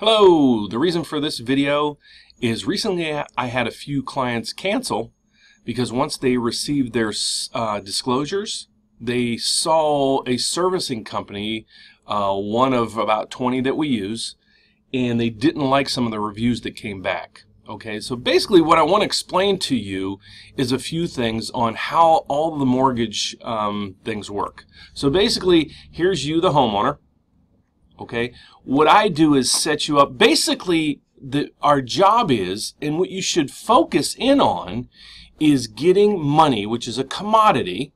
Hello, the reason for this video is recently I had a few clients cancel because once they received their disclosures, they saw a servicing company, one of about 20 that we use, and they didn't like some of the reviews that came back. Okay, so basically what I want to explain to you is a few things on how all the mortgage things work. So basically, here's you, the homeowner. Okay, what I do is set you up. Basically, our job is, and what you should focus in on, is getting money, which is a commodity,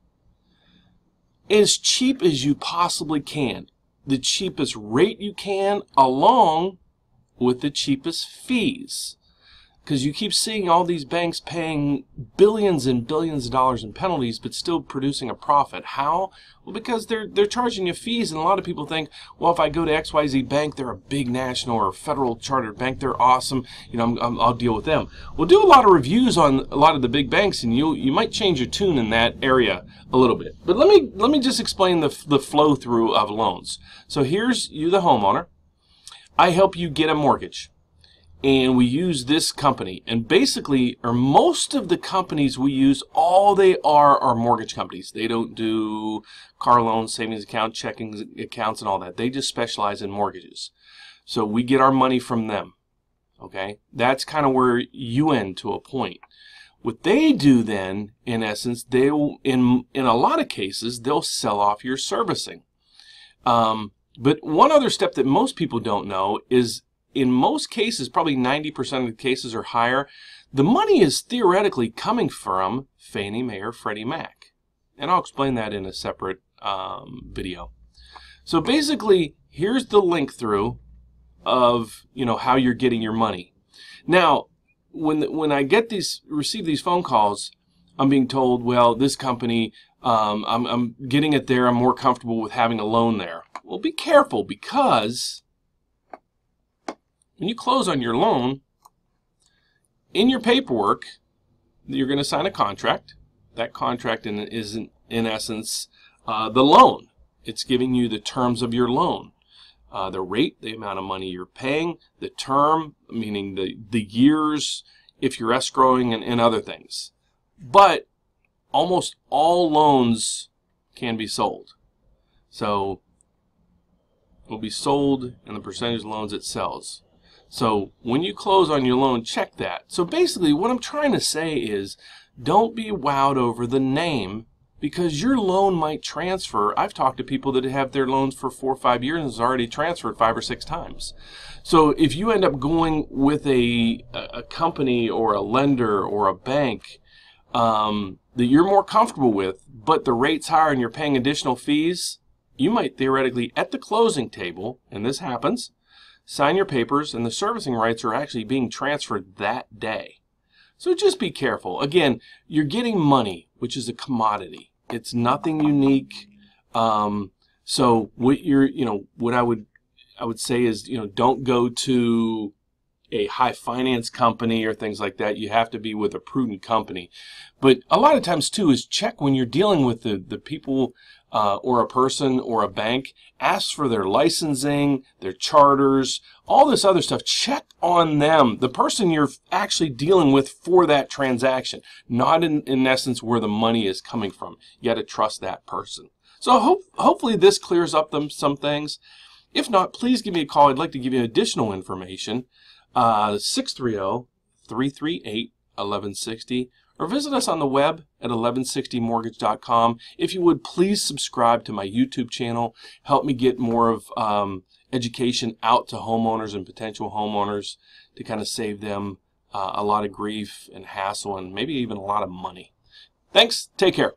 as cheap as you possibly can. The cheapest rate you can, along with the cheapest fees. Because you keep seeing all these banks paying billions and billions of dollars in penalties but still producing a profit. How? Well, because they're charging you fees, and a lot of people think, well, if I go to XYZ Bank, they're a big national or federal chartered bank, they're awesome, you know, I'll deal with them. We'll do a lot of reviews on a lot of the big banks, and you might change your tune in that area a little bit. But let me just explain the flow through of loans. So here's you, the homeowner. I help you get a mortgage. And we use this company, and basically, or most of the companies we use, all they are mortgage companies. They don't do car loans, savings account, checking accounts, and all that. They just specialize in mortgages. So we get our money from them. Okay, that's kind of where you end to a point. What they do then, in essence, they'll in a lot of cases they'll sell off your servicing. But one other step that most people don't know is, in most cases, probably 90% of the cases or higher, the money is theoretically coming from Fannie Mae or Freddie Mac. And I'll explain that in a separate video. So basically, here's the link through of, you know, how you're getting your money. Now, when I receive these phone calls, I'm being told, well, this company, I'm getting it there, I'm more comfortable with having a loan there. Well, be careful, because when you close on your loan, in your paperwork, you're going to sign a contract. That contract is in essence the loan. It's giving you the terms of your loan. The rate, the amount of money you're paying, the term, meaning the years, if you're escrowing, and other things. But almost all loans can be sold. So it will be sold in the percentage of loans it sells. So when you close on your loan, check that. So basically what I'm trying to say is, don't be wowed over the name, because your loan might transfer. I've talked to people that have their loans for 4 or 5 years and it's already transferred 5 or 6 times. So if you end up going with a company or a lender or a bank that you're more comfortable with, but the rate's higher and you're paying additional fees, you might theoretically, at the closing table, and this happens, sign your papers, and the servicing rights are actually being transferred that day. So just be careful. Again, you're getting money, which is a commodity. It's nothing unique. So what I would say is, don't go to a high finance company or things like that. You have to be with a prudent company. But a lot of times too is check when you're dealing with the people or a person or a bank. Ask for their licensing, their charters, all this other stuff. Check on them, the person you're actually dealing with for that transaction, not in essence where the money is coming from. You got to trust that person. So hopefully this clears up some things. If not, please give me a call. I'd like to give you additional information. 630-338-1160, or visit us on the web at 1160mortgage.com. If you would, please subscribe to my YouTube channel. Help me get more of education out to homeowners and potential homeowners to kind of save them a lot of grief and hassle, and maybe even a lot of money. Thanks. Take care.